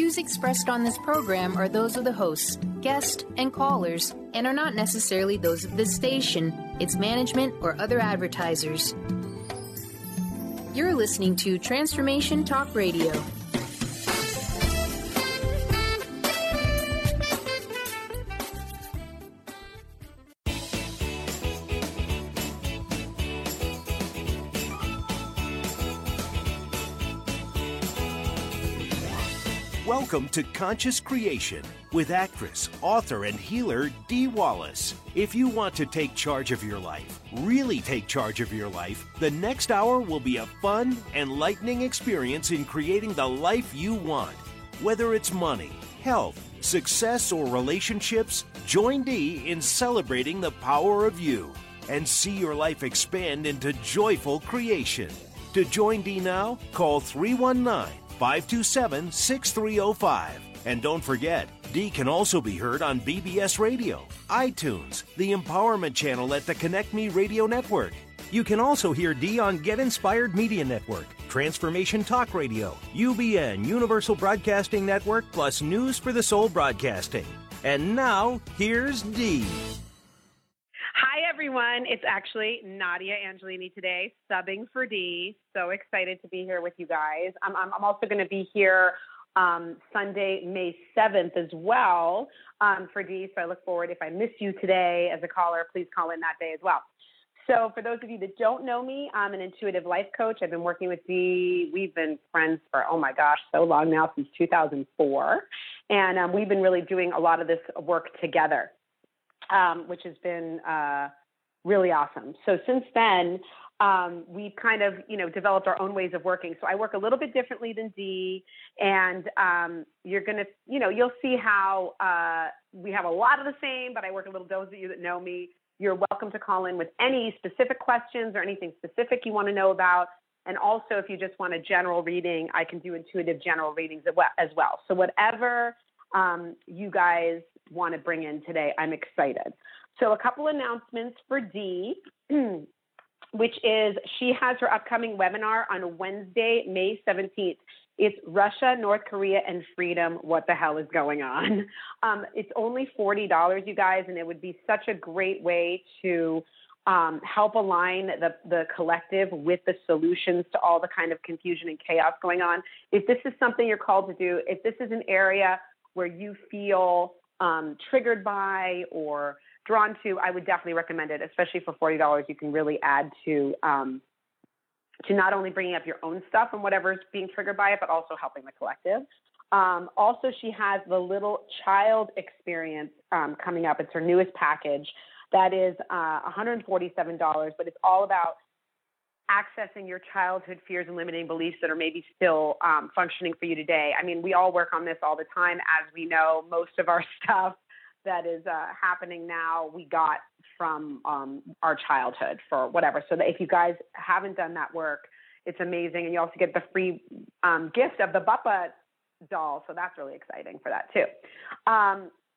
views expressed on this program are those of the host, guest, and callers, and are not necessarily those of this station, its management, or other advertisers. You're listening to Transformation Talk Radio. Welcome to Conscious Creation with actress, author, and healer Dee Wallace. If you want to take charge of your life, really take charge of your life, the next hour will be a fun, enlightening experience in creating the life you want. Whether it's money, health, success, or relationships, join Dee in celebrating the power of you and see your life expand into joyful creation. To join Dee now, call 319-527-6305. And don't forget, Dee can also be heard on BBS Radio, iTunes, the Empowerment Channel at the Connect Me Radio Network. You can also hear Dee on Get Inspired Media Network, Transformation Talk Radio, UBN, Universal Broadcasting Network, plus News for the Soul Broadcasting. And now, here's Dee. Hi, everyone. It's actually Nadia Angelini today, subbing for Dee. So excited to be here with you guys. I'm also going to be here Sunday, May 7th as well for Dee. So I look forward. If I miss you today as a caller, please call in that day as well. So for those of you that don't know me, I'm an intuitive life coach. I've been working with Dee. We've been friends for, oh my gosh, so long now, since 2004. And we've been really doing a lot of this work together. Which has been really awesome. So since then, we've kind of, developed our own ways of working. So I work a little bit differently than Dee, and you're going to, you'll see how we have a lot of the same, but I work a little, those of you that know me, you're welcome to call in with any specific questions or anything specific you want to know about. And also, if you just want a general reading, I can do intuitive general readings as well. So whatever you guys want to bring in today, I'm excited. So a couple announcements for Dee, which is she has her upcoming webinar on Wednesday, May 17th. It's Russia, North Korea, and Freedom. What the hell is going on? It's only $40, you guys, and it would be such a great way to help align the collective with the solutions to all the kind of confusion and chaos going on. If this is something you're called to do, if this is an area where you feel triggered by or drawn to, I would definitely recommend it, especially for $40. You can really add to not only bringing up your own stuff and whatever's being triggered by it, but also helping the collective. Also, she has the Little Child Experience coming up. It's her newest package. That is $147, but it's all about accessing your childhood fears and limiting beliefs that are maybe still functioning for you today. I mean, we all work on this all the time. As we know, most of our stuff that is happening now, we got from our childhood for whatever. So that if you guys haven't done that work, it's amazing. And you also get the free gift of the Bappa doll. So that's really exciting for that too.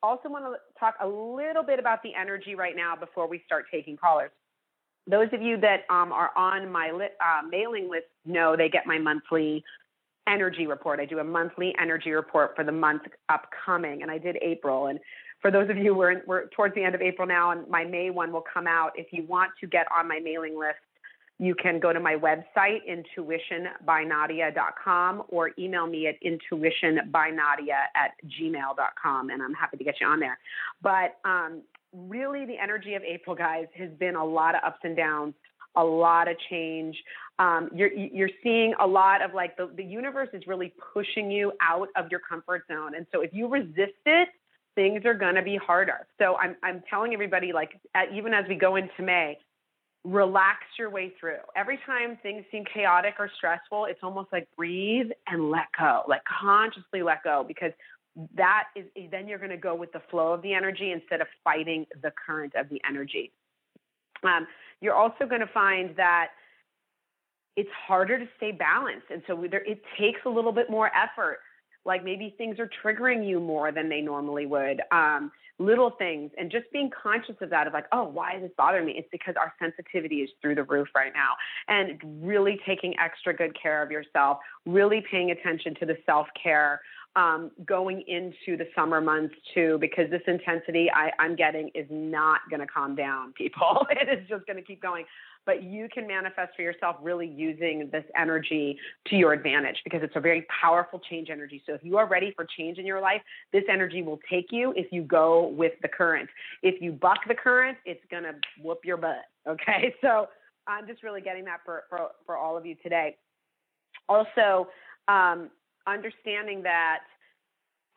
Also want to talk a little bit about the energy right now before we start taking callers. Those of you that are on my mailing list know they get my monthly energy report. I do a monthly energy report for the month upcoming, and I did April. And for those of you, we're towards the end of April now, and my May one will come out. If you want to get on my mailing list, you can go to my website, intuitionbynadia.com, or email me at intuitionbynadia@gmail.com, and I'm happy to get you on there. But really, the energy of April, guys, has been a lot of ups and downs, a lot of change. You're seeing a lot of the universe is really pushing you out of your comfort zone. And so if you resist it, things are going to be harder. So I'm telling everybody, even as we go into May, relax your way through. Every time things seem chaotic or stressful, it's almost like breathe and let go, consciously let go, because that is, then you're going to go with the flow of the energy instead of fighting the current of the energy. You're also going to find that it's harder to stay balanced. And so it takes a little bit more effort. Like maybe things are triggering you more than they normally would. Little things, and just being conscious of that, of oh, why is this bothering me? It's because our sensitivity is through the roof right now. And really taking extra good care of yourself, really paying attention to the self-care going into the summer months too, because this intensity I'm getting is not going to calm down, people. It is just going to keep going. But you can manifest for yourself really using this energy to your advantage, because it's a very powerful change energy. So if you are ready for change in your life, this energy will take you if you go with the current. If you buck the current, it's going to whoop your butt. Okay. So I'm just really getting that for all of you today. Also, understanding that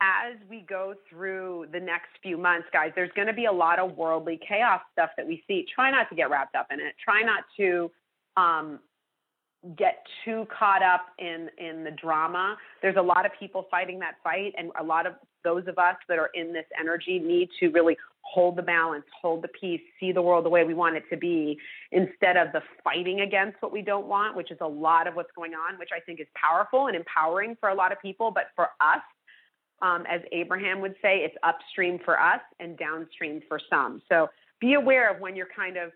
as we go through the next few months, guys, there's going to be a lot of worldly chaos stuff that we see. Try not to get wrapped up in it. Try not to get too caught up in the drama. There's a lot of people fighting that fight, and a lot of those of us that are in this energy need to really hold the balance, hold the peace, see the world the way we want it to be, instead of the fighting against what we don't want, which is a lot of what's going on, which I think is powerful and empowering for a lot of people. But for us, as Abraham would say, it's upstream for us and downstream for some. So be aware of when you're kind of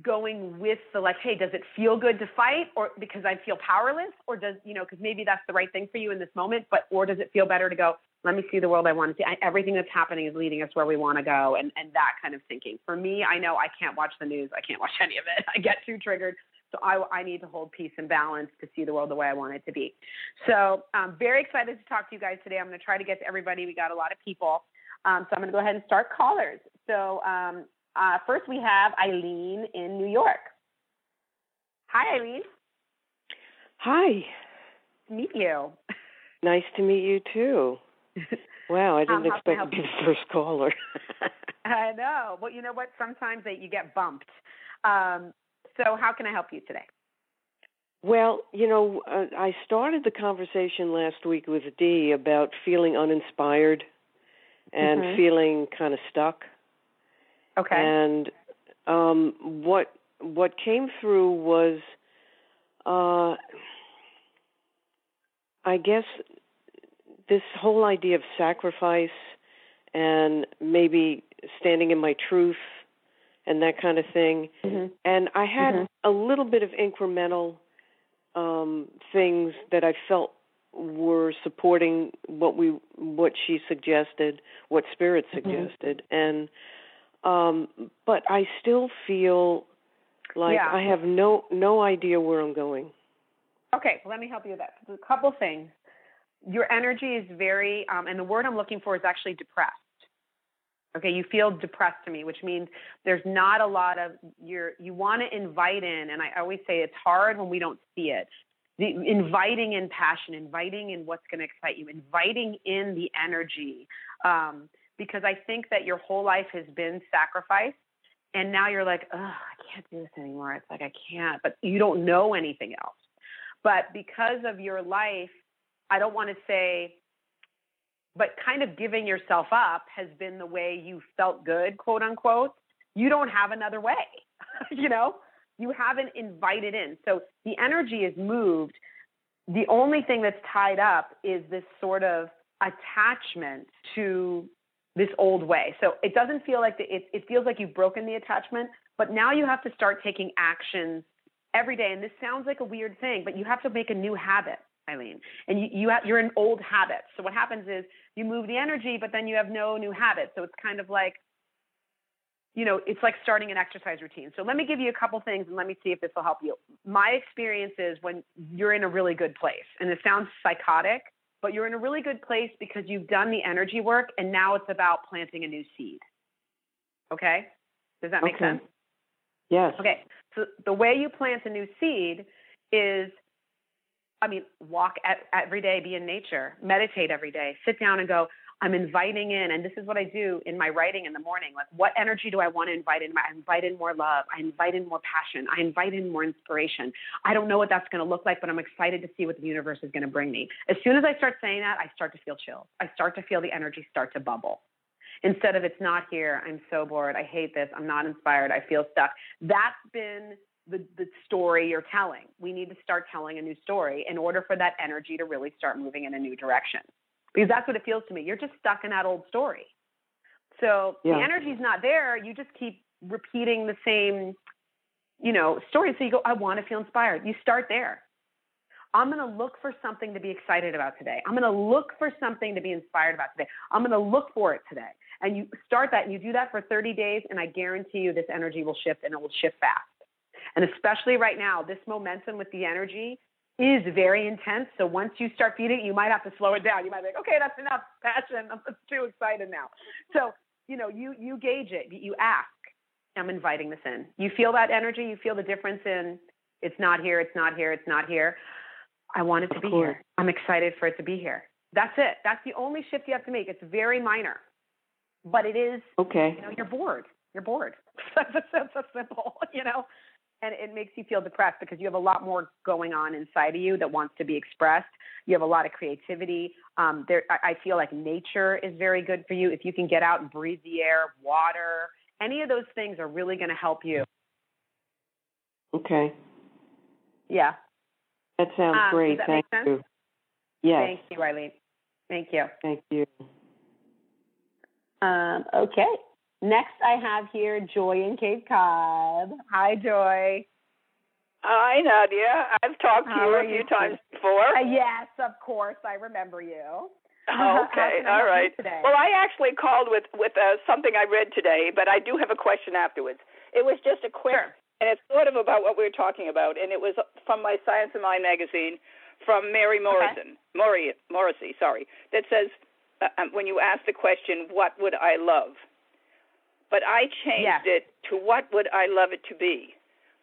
going with the, like, hey, does it feel good to fight, or because I feel powerless, or does, because maybe that's the right thing for you in this moment, or does it feel better to go, let me see the world I want to see. Everything that's happening is leading us where we want to go, and that kind of thinking. For me, I know I can't watch the news. I can't watch any of it. I get too triggered. So I need to hold peace and balance to see the world the way I want it to be. So I'm very excited to talk to you guys today. I'm going to try to get to everybody. We got a lot of people. So I'm going to go ahead and start callers. So first we have Eileen in New York. Hi, Eileen. Hi. To meet you. Nice to meet you too. Wow, I didn't expect to be the first caller. I know. Well, you know what? Sometimes you get bumped. So how can I help you today? Well, I started the conversation last week with Dee about feeling uninspired and feeling kind of stuck. Okay. And what came through was, I guess, this whole idea of sacrifice and maybe standing in my truth and that kind of thing. Mm-hmm. And I had a little bit of incremental things that I felt were supporting what she suggested, what Spirit suggested. And but I still feel like I have no idea where I'm going. Okay, well, let me help you with that. A couple things. Your energy is very, and the word I'm looking for is actually depressed. Okay, you feel depressed to me, which means there's not a lot of you want to invite in, and I always say it's hard when we don't see it. Inviting in passion, inviting in what's going to excite you, inviting in the energy, because I think that your whole life has been sacrifice, and now you're like, oh, I can't do this anymore. It's like I can't, but you don't know anything else. But because of your life, I don't want to say, but kind of giving yourself up has been the way you felt good, quote unquote. You don't have another way, you haven't invited in. So the energy is moved. The only thing that's tied up is this sort of attachment to this old way. So it doesn't feel like it feels like you've broken the attachment, but now you have to start taking actions every day. And this sounds like a weird thing, but you have to make a new habit, Eileen. And you're in old habits. So what happens is you move the energy, but then you have no new habits. So it's kind of like, it's like starting an exercise routine. So let me give you a couple things and let me see if this will help you. My experience is when you're in a really good place, and it sounds psychotic, but you're in a really good place because you've done the energy work, and now it's about planting a new seed. Okay? Does that make sense? Yes. Okay. So the way you plant a new seed is, walk every day, be in nature, meditate every day, sit down and go, I'm inviting in, and this is what I do in my writing in the morning. Like, what energy do I want to invite in? I invite in more love. I invite in more passion. I invite in more inspiration. I don't know what that's going to look like, but I'm excited to see what the universe is going to bring me. As soon as I start saying that, I start to feel chills. I start to feel the energy start to bubble. Instead of, it's not here, I'm so bored, I hate this, I'm not inspired, I feel stuck. That's been the story you're telling. We need to start telling a new story in order for that energy to really start moving in a new direction. Because that's what it feels to me. You're just stuck in that old story. So the energy's not there. You just keep repeating the same, story. So you go, I want to feel inspired. You start there. I'm going to look for something to be excited about today. I'm going to look for something to be inspired about today. I'm going to look for it today. And you start that and you do that for 30 days, and I guarantee you this energy will shift, and it will shift fast. And especially right now, this momentum with the energy is very intense. So once you start feeding it, you might have to slow it down. You might be like, okay, that's enough passion. I'm too excited now. So, you gauge it. You ask, I'm inviting this in. You feel that energy. You feel the difference in it's not here, it's not here, it's not here. I want it to be here. I'm excited for it to be here. That's it. That's the only shift you have to make. It's very minor, but it is, okay. You're bored. You're bored. That's so simple, and it makes you feel depressed because you have a lot more going on inside of you that wants to be expressed. You have a lot of creativity. I feel like nature is very good for you. If you can get out and breathe the air, water, any of those things are really going to help you. Okay. Yeah. That sounds great. Does that make sense? You. Yes. Thank you, Eileen. Thank you. Thank you. Okay. Next, I have here Joy in Cape Cod. Hi, Joy. Hi, Nadia. I've talked to you a few times before. Yes, of course. I remember you. Okay. All right. Well, I actually called with something I read today, but I do have a question afterwards. It was just a quick, and it's sort of about what we were talking about, and it was from my Science of Mind magazine from Mary Morrison, Morrissey, that says, when you ask the question, what would I love? But I changed it to what would I love it to be?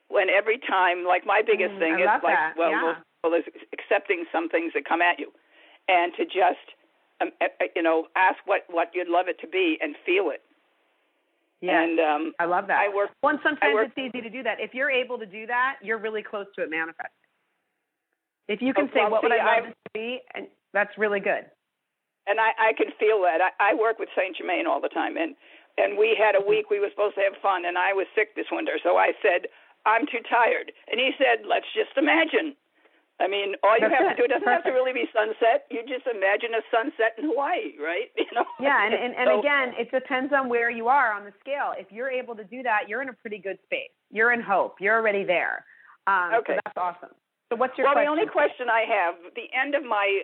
When every time, like my biggest thing is like, is accepting some things that come at you, and to just, ask what you'd love it to be and feel it. Yeah, and I love that. Sometimes it's easy to do that. If you're able to do that, you're really close to it manifesting. If you can say, what would I love it to be? And that's really good. And I can feel that. I work with Saint Germain all the time, and we had a week we were supposed to have fun, and I was sick this winter, so I said, I'm too tired. And he said, let's just imagine. I mean, all you have to do, it doesn't have to really be sunset. You just imagine a sunset in Hawaii, right? Yeah, and again, it depends on where you are on the scale. If you're able to do that, you're in a pretty good space. You're in hope. You're already there. Okay. So that's awesome. So what's your question? Well, the only question I have, the end of my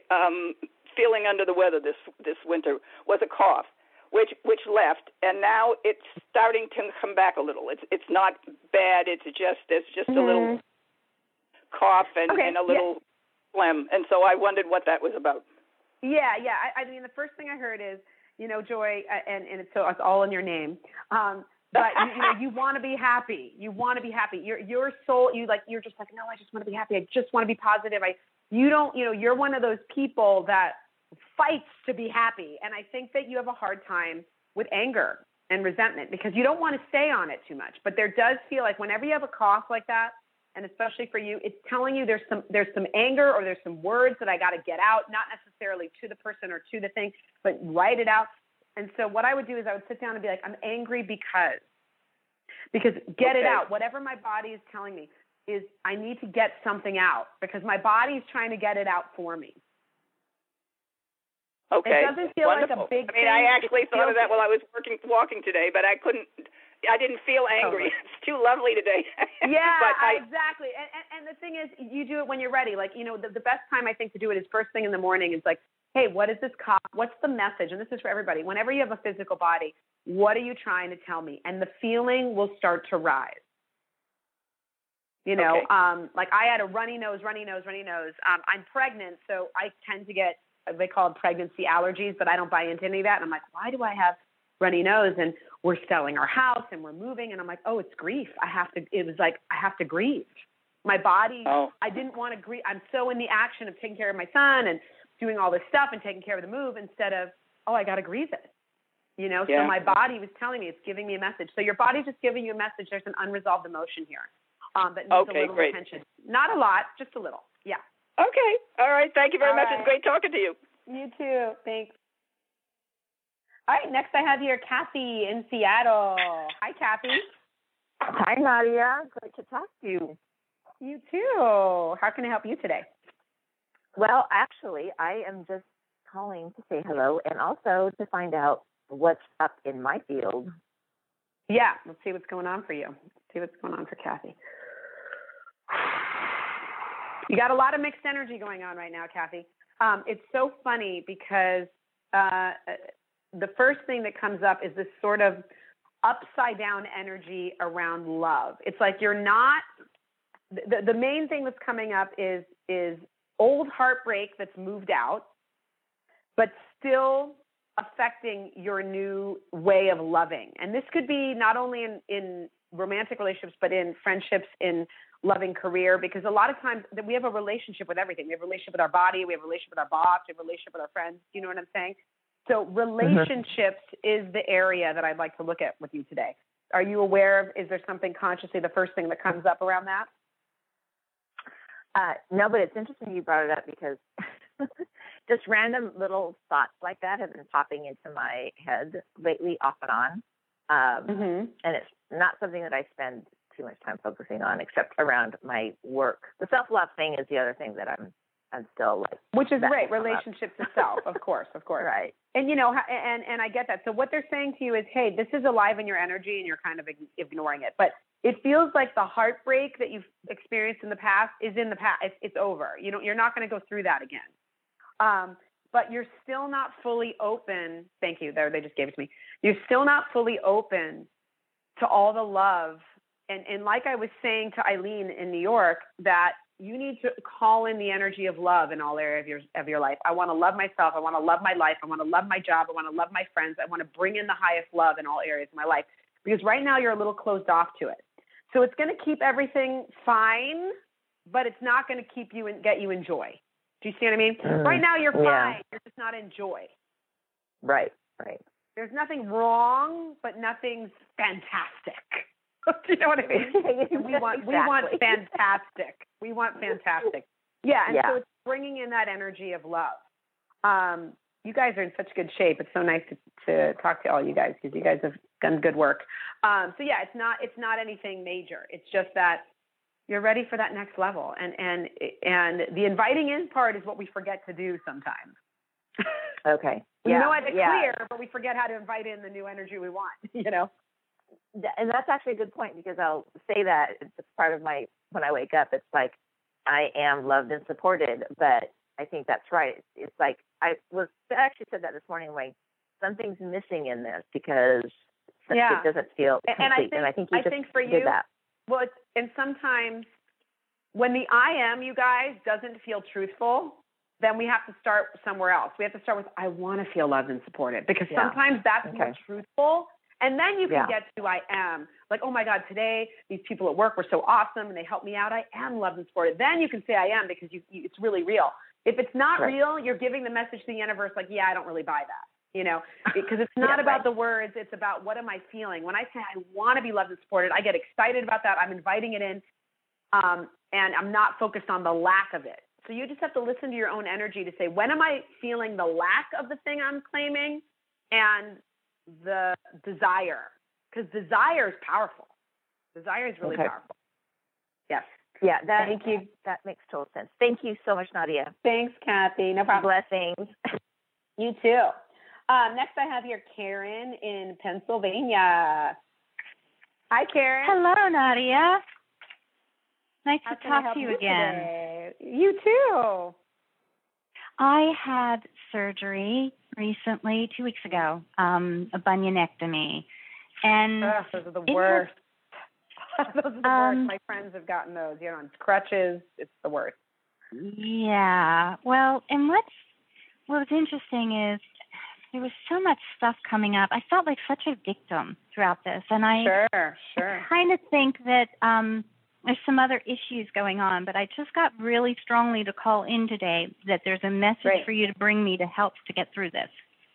feeling under the weather this winter was a cough, which left, and now it's starting to come back a little. It's not bad. There's just a little cough and a little phlegm, and so I wondered what that was about. Yeah. I mean, the first thing I heard is, Joy, and it's all in your name. But you want to be happy. You want to be happy. Your soul, you're just like, no, I just want to be happy. I just want to be positive. You're one of those people that fights to be happy. And I think that you have a hard time with anger and resentment because you don't want to stay on it too much. But there does feel like whenever you have a cough like that, and especially for you, it's telling you there's some anger or there's some words that I got to get out, not necessarily to the person or to the thing, but write it out. And so what I would do is I would sit down and be like, I'm angry because get it out. Whatever my body is telling me is I need to get something out because my body is trying to get it out for me. Okay. It doesn't feel Wonderful. like a big thing. I actually thought of that while I was walking today, but I didn't feel angry. Okay. It's too lovely today. Yeah, exactly. And the thing is, you do it when you're ready. Like, the best time I think to do it is first thing in the morning. It's like, hey, what is this cough? What's the message? And this is for everybody. Whenever you have a physical body, what are you trying to tell me? And the feeling will start to rise. Like I had a runny nose. I'm pregnant, so I tend to get, they call it pregnancy allergies, but I don't buy into any of that. And I'm like, why do I have runny nose? And we're selling our house and we're moving. And I'm like, oh, it's grief. I have to grieve. My body, I didn't want to grieve. I'm so in the action of taking care of my son and doing all this stuff and taking care of the move instead of, I got to grieve it. So my body was telling me, it's giving me a message. So your body's just giving you a message. There's an unresolved emotion here that needs a little attention. Not a lot, just a little. Yeah. Okay. All right. Thank you very much. It's great talking to you. You too. Thanks. All right. Next I have here Kathy in Seattle. Hi, Kathy. Hi, Nadia. Great to talk to you. You too. How can I help you today? Well, actually, I am just calling to say hello and also to find out what's up in my field. Yeah. Let's see what's going on for you. Let's see what's going on for Kathy. You got a lot of mixed energy going on right now, Kathy. It's so funny because the first thing that comes up is this sort of upside down energy around love. It's like you're not, the main thing that's coming up is old heartbreak that's moved out, but still affecting your new way of loving. And this could be not only in romantic relationships, but in friendships, in loving career, because a lot of times we have a relationship with everything. We have a relationship with our body. We have a relationship with our boss. We have a relationship with our friends. You know what I'm saying? So relationships is the area that I'd like to look at with you today. Are you aware of, is there something consciously, the first thing that comes up around that? No, but it's interesting you brought it up because just random little thoughts like that have been popping into my head lately, off and on. And it's not something that I spend too much time focusing on, except around my work. The self-love thing is the other thing that I'm still like. Which is great, relationships to self, of course. Right. And, you know, and I get that. So what they're saying to you is, hey, this is alive in your energy and you're kind of ignoring it. But it feels like the heartbreak that you've experienced in the past is in the past. It's over. You know, you're not going to go through that again. But you're still not fully open. Thank you. There, they just gave it to me. You're still not fully open to all the love. And like I was saying to Eileen in New York, that you need to call in the energy of love in all areas of your life. I want to love myself. I want to love my life. I want to love my job. I want to love my friends. I want to bring in the highest love in all areas of my life, because right now you're a little closed off to it. So it's going to keep everything fine, but it's not going to keep you and get you in joy. Do you see what I mean? Right now you're fine. You're just not in joy. Right. There's nothing wrong, but nothing's fantastic. Do you know what I mean? We want fantastic. We want fantastic. Yeah, and so it's bringing in that energy of love. You guys are in such good shape. It's so nice to talk to all you guys, because you guys have done good work. So yeah, it's not anything major. It's just that you're ready for that next level, and the inviting in part is what we forget to do sometimes. Okay. We know it's clear, but we forget how to invite in the new energy we want. You know. And that's actually a good point, because I'll say that it's part of my, when I wake up, it's like I am loved and supported, but I think that's right. It's like I actually said that this morning, like something's missing in this, because it doesn't feel complete. And I think you did that. Well, and sometimes when the I am, you guys, doesn't feel truthful, then we have to start somewhere else. We have to start with, I want to feel loved and supported, because sometimes that's more truthful. And then you can get to I am. Like, oh, my God, today these people at work were so awesome and they helped me out. I am loved and supported. Then you can say I am, because it's really real. If it's not real, you're giving the message to the universe like, I don't really buy that, you know, because it's not about the words. It's about, what am I feeling? When I say I want to be loved and supported, I get excited about that. I'm inviting it in, and I'm not focused on the lack of it. So you just have to listen to your own energy to say, when am I feeling the lack of the thing I'm claiming, and the desire, because desire is powerful. Desire is really powerful. Yes. Yeah. Thank you. That makes total sense. Thank you so much, Nadia. Thanks, Kathy. No problem. Blessings. You too. Next, I have here Karen in Pennsylvania. Hi, Karen. Hello, Nadia. Nice to talk to you again. Today? You too. I had surgery recently, 2 weeks ago, a bunionectomy. And those are the worst. Those are the worst. My friends have gotten those, on crutches. It's the worst. Yeah. Well, and what was interesting is there was so much stuff coming up. I felt like such a victim throughout this. And I kind of think that there's some other issues going on, but I just got really strongly to call in today that there's a message for you to bring me to help to get through this.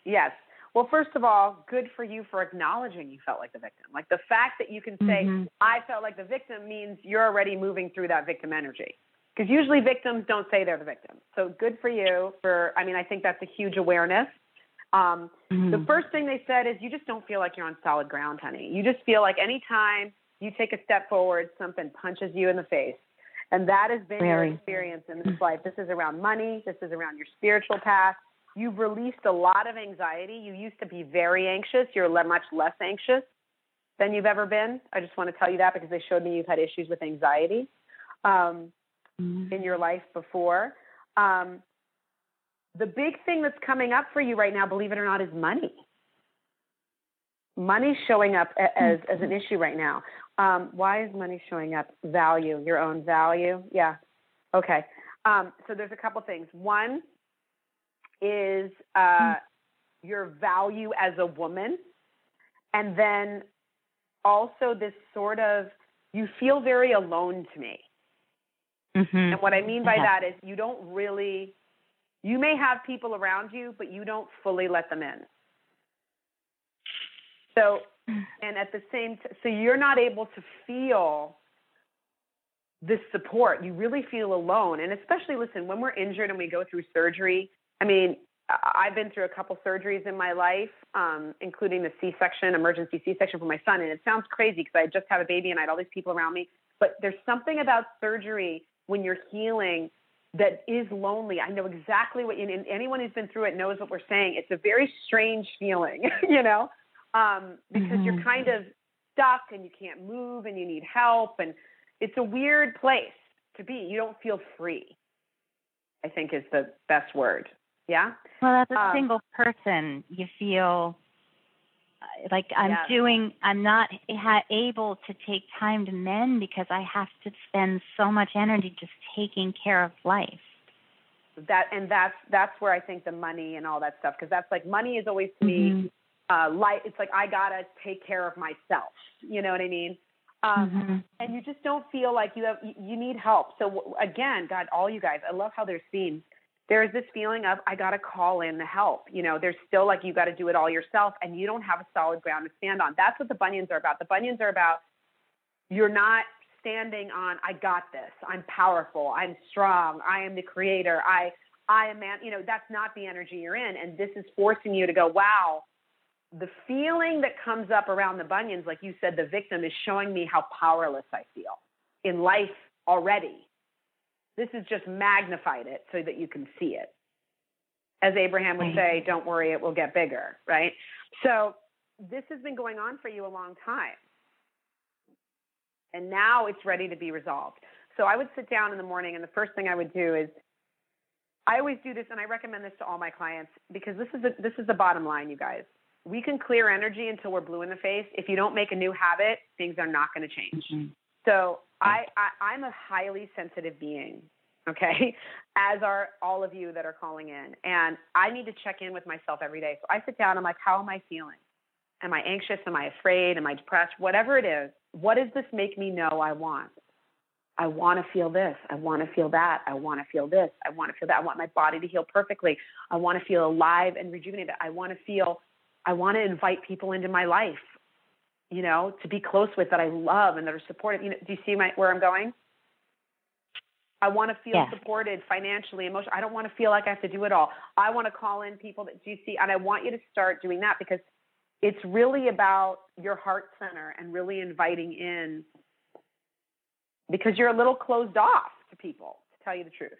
Yes. Well, first of all, good for you for acknowledging you felt like the victim. Like the fact that you can say, I felt like the victim, means you're already moving through that victim energy. Because usually victims don't say they're the victim. So good for you I think that's a huge awareness. The first thing they said is, you just don't feel like you're on solid ground, honey. You just feel like anytime you take a step forward, something punches you in the face. And that has been your experience in this life. This is around money. This is around your spiritual path. You've released a lot of anxiety. You used to be very anxious. You're much less anxious than you've ever been. I just want to tell you that, because they showed me you've had issues with anxiety. in your life before. The big thing that's coming up for you right now, believe it or not, is money. Money's showing up as an issue right now. Why is money showing up? Value, your own value. Yeah. Okay. So there's a couple things. One is your value as a woman. And then also this sort of, you feel very alone to me. Mm-hmm. And what I mean by that is you don't really, you may have people around you, but you don't fully let them in. So, and at the same time, so you're not able to feel this support. You really feel alone. And especially, listen, when we're injured and we go through surgery, I mean, I've been through a couple surgeries in my life, including the C-section, emergency C-section for my son. And it sounds crazy because I just had a baby and I had all these people around me. But there's something about surgery when you're healing that is lonely. I know exactly what, and anyone who's been through it knows what we're saying. It's a very strange feeling, you know, because you're kind of stuck and you can't move and you need help. And it's a weird place to be. You don't feel free, I think is the best word. Yeah. Well, as a single person, you feel like I'm not able to take time to mend because I have to spend so much energy just taking care of life. That's where I think the money and all that stuff, because that's like money is always to me, it's like I gotta take care of myself. You know what I mean? And you just don't feel like you need help. So again, God, all you guys, I love how there's themes. There's this feeling of, I got to call in the help. You know, there's still like, you got to do it all yourself and you don't have a solid ground to stand on. That's what the bunions are about. The bunions are about, you're not standing on, I got this. I'm powerful. I'm strong. I am the creator. I am man. You know, that's not the energy you're in. And this is forcing you to go, wow, the feeling that comes up around the bunions, like you said, the victim is showing me how powerless I feel in life already. This has just magnified it so that you can see it. As Abraham would say, don't worry, it will get bigger, right? So this has been going on for you a long time. And now it's ready to be resolved. So I would sit down in the morning, and the first thing I would do is, I always do this, and I recommend this to all my clients, because this is the bottom line, you guys. We can clear energy until we're blue in the face. If you don't make a new habit, things are not going to change. So I'm a highly sensitive being, okay, as are all of you that are calling in. And I need to check in with myself every day. So I sit down, I'm like, how am I feeling? Am I anxious? Am I afraid? Am I depressed? Whatever it is, what does this make me know I want? I want to feel this. I want to feel that. I want to feel this. I want to feel that. I want my body to heal perfectly. I want to feel alive and rejuvenated. I want to invite people into my life, you know, to be close with, that I love and that are supportive. You know, do you see where I'm going? I want to feel supported financially, emotionally. I don't want to feel like I have to do it all. I want to call in people that do you see, and I want you to start doing that, because it's really about your heart center and really inviting in, because you're a little closed off to people, to tell you the truth.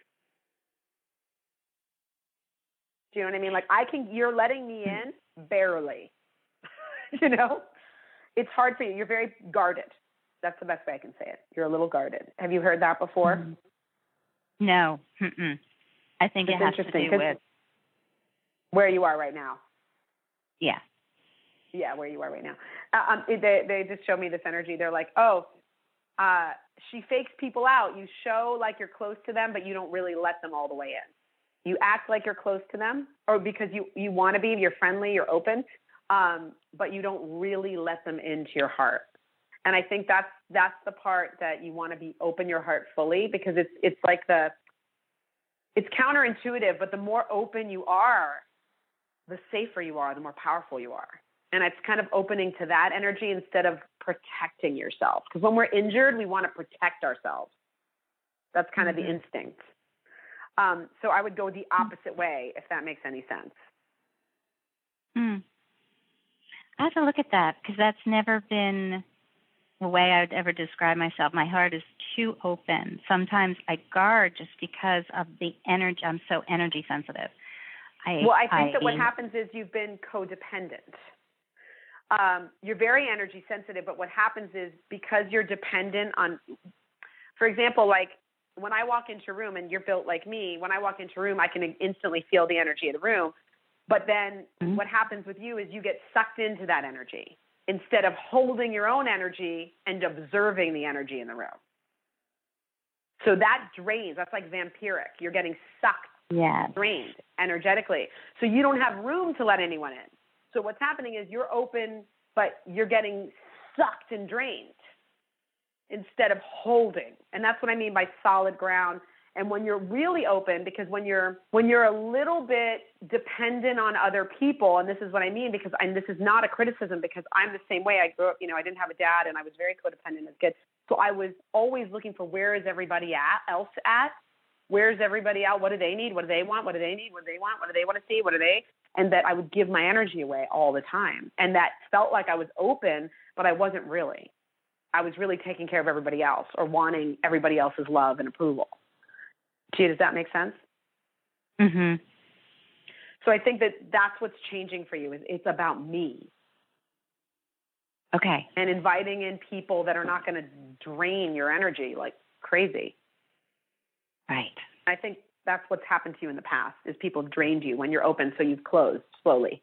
Do you know what I mean? Like you're letting me in barely, you know? It's hard for you. You're very guarded. That's the best way I can say it. You're a little guarded. Have you heard that before? No. I think it has to do with where you are right now. Yeah. Yeah, where you are right now. They just show me this energy. They're like, she fakes people out. You show like you're close to them, but you don't really let them all the way in. You act like you're close to them, or because you want to be, you're friendly, you're open, but you don't really let them into your heart. And I think that's the part that you want to be open your heart fully, because it's like it's counterintuitive, but the more open you are, the safer you are, the more powerful you are. And it's kind of opening to that energy instead of protecting yourself. Because when we're injured, we want to protect ourselves. That's kind of the instinct. So I would go the opposite way, if that makes any sense. I have to look at that, because that's never been the way I would ever describe myself. My heart is too open. Sometimes I guard just because of the energy. I'm so energy sensitive. I think that what happens is you've been codependent. You're very energy sensitive, but what happens is, because you're dependent on, for example, like when I walk into a room, and you're built like me, when I walk into a room, I can instantly feel the energy of the room. But then what happens with you is you get sucked into that energy instead of holding your own energy and observing the energy in the room. So that drains. That's like vampiric. You're getting sucked, drained energetically. So you don't have room to let anyone in. So what's happening is you're open, but you're getting sucked and drained instead of holding. And that's what I mean by solid ground. And when you're really open, because when you're a little bit dependent on other people, and this is what I mean, because this is not a criticism, because I'm the same way. I grew up, I didn't have a dad, and I was very codependent as a kid. So I was always looking for, where is everybody else at? Where's everybody out? What do they need? What do they want? What do they need? What do they want? What do they want to see? What do they? And that I would give my energy away all the time. And that felt like I was open, but I wasn't really. I was really taking care of everybody else, or wanting everybody else's love and approval. Gee, does that make sense? Mm-hmm. So I think that's what's changing for you. Is it's about me. Okay. And inviting in people that are not going to drain your energy like crazy. Right. I think that's what's happened to you in the past, is people have drained you when you're open, so you've closed slowly.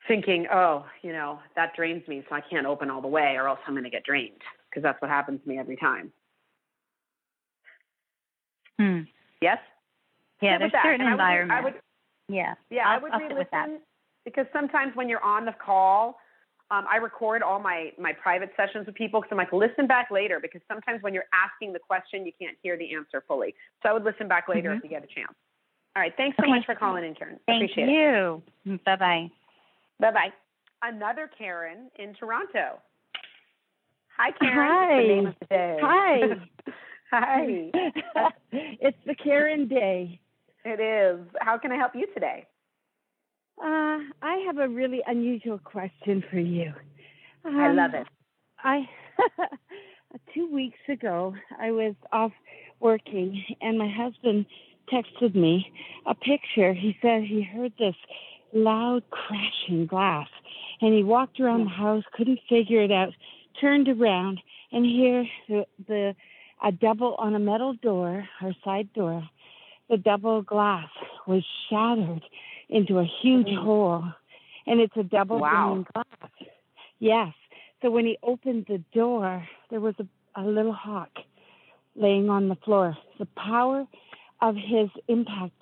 Thinking, that drains me, so I can't open all the way, or else I'm going to get drained, because that's what happens to me every time. Yes? Yeah, there's certain environments. I would re-listen, because sometimes when you're on the call, I record all my private sessions with people, because I'm like, listen back later, because sometimes when you're asking the question, you can't hear the answer fully. So I would listen back later if you get a chance. All right. Thanks so much for calling in, Karen. Appreciate it. Thank you. Bye-bye. Bye-bye. Another Karen in Toronto. Hi, Karen. Hi. It's the name of the day. Hi. Hi. It's the Karen Day. It is. How can I help you today? I have a really unusual question for you. I love it. 2 weeks ago, I was off working, and my husband texted me a picture. He said he heard this loud crashing glass, and he walked around the house, couldn't figure it out, turned around, and here a double on a metal door, our side door, the double glass was shattered into a huge hole, and it's a double pane glass. Yes. So when he opened the door, there was a little hawk laying on the floor. The power of his impact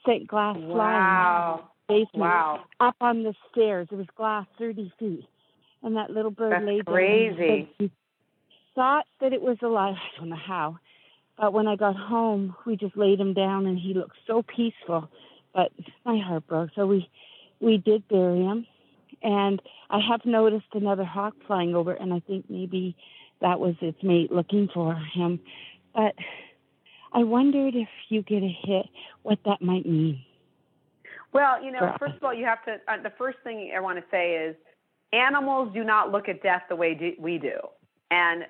sent glass flying basement up on the stairs. It was glass 30 feet. And that little bird laid there. Crazy. He thought that it was alive. I don't know how. But when I got home, we just laid him down, and he looked so peaceful. But my heart broke. So we did bury him. And I have noticed another hawk flying over, and I think maybe that was its mate looking for him. But I wondered if you get a hit, what that might mean. Well, first of all, you have to, the first thing I want to say is, animals do not look at death the way we do. And,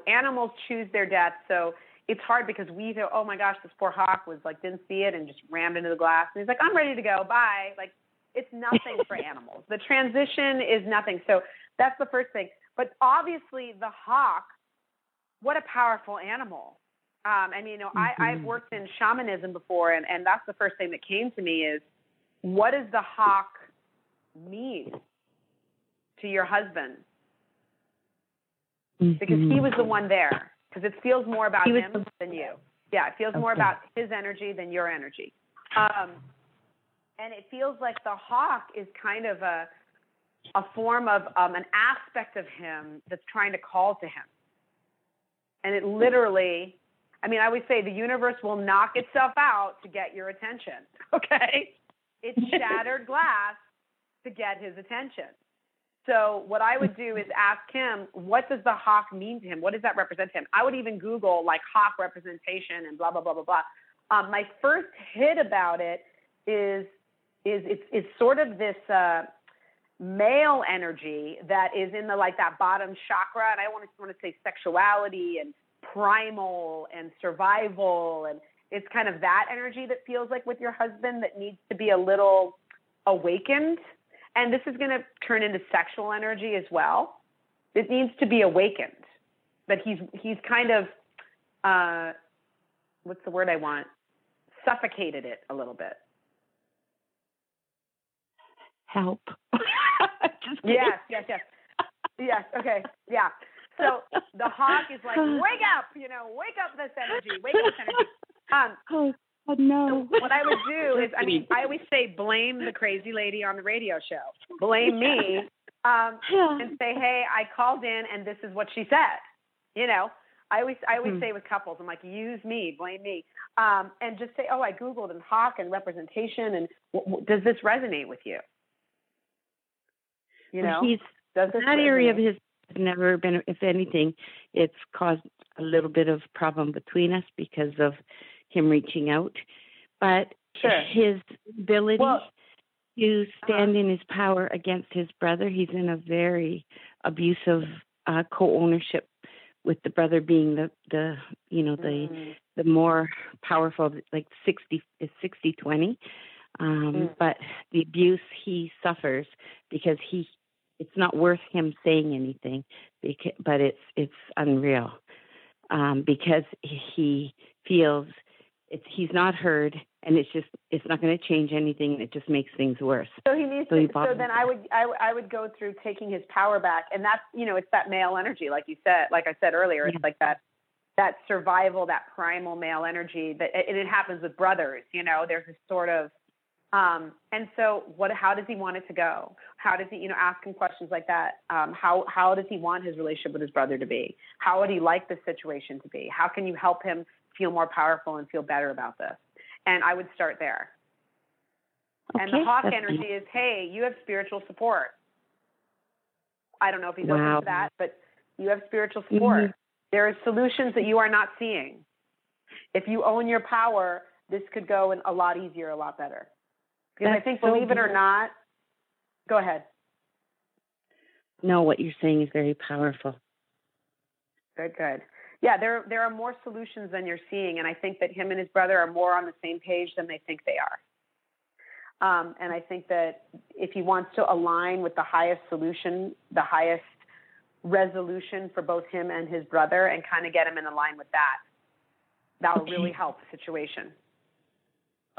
animals choose their death. So it's hard, because we go, oh my gosh, this poor hawk was didn't see it and just rammed into the glass. And he's like, I'm ready to go. Bye. It's nothing for animals. The transition is nothing. So that's the first thing. But obviously the hawk, what a powerful animal. I've worked in shamanism before, and that's the first thing that came to me is, what does the hawk mean to your husband? Because he was the one there. Because it feels more about him than you. Yeah, it feels more about his energy than your energy. And it feels like the hawk is kind of a form of an aspect of him that's trying to call to him. And it literally, I always say the universe will knock itself out to get your attention, okay? It's shattered glass to get his attention. So what I would do is ask him, what does the hawk mean to him? What does that represent to him? I would even Google hawk representation and blah, blah, blah, blah, blah. My first hit about it is it's sort of this male energy that is in that bottom chakra. And I want to say sexuality and primal and survival. And it's kind of that energy that feels like with your husband that needs to be a little awakened. And this is going to turn into sexual energy as well. It needs to be awakened. But he's kind of what's the word I want? Suffocated it a little bit. Help. Yes. Yes. Okay. Yeah. So the hawk is like, wake up, wake up this energy, wake up this energy. Oh no. So what I would do is, I always say, blame the crazy lady on the radio show. Blame me. And say, hey, I called in and this is what she said. I always say with couples, I'm like, use me, blame me. And just say, oh, I Googled and hawk and representation. And does this resonate with you? That area of his has never been, if anything, it's caused a little bit of problem between us because of him reaching out. But his ability to stand in his power against his brother, he's in a very abusive co-ownership with the brother being the more powerful, like 60-20. But the abuse he suffers because it's not worth him saying anything, but it's unreal because he feels he's not heard, and it's not going to change anything. It just makes things worse. So he needs to. So then I would go through taking his power back, and that's it's that male energy, like I said earlier. It's like that survival, that primal male energy and it happens with brothers. There's this sort of. And so how does he want it to go? How does he, ask him questions like that? How does he want his relationship with his brother to be? How would he like the situation to be? How can you help him feel more powerful and feel better about this? And I would start there. Okay, and the hawk energy is, hey, you have spiritual support. I don't know if he's open to that, but you have spiritual support. Mm-hmm. There are solutions that you are not seeing. If you own your power, this could go a lot easier, a lot better. Because I think, believe it or not, go ahead. No, what you're saying is very powerful. Good. Yeah, there are more solutions than you're seeing, and I think that him and his brother are more on the same page than they think they are. And I think that if he wants to align with the highest solution, the highest resolution for both him and his brother, and kind of get him in line with that will really help the situation.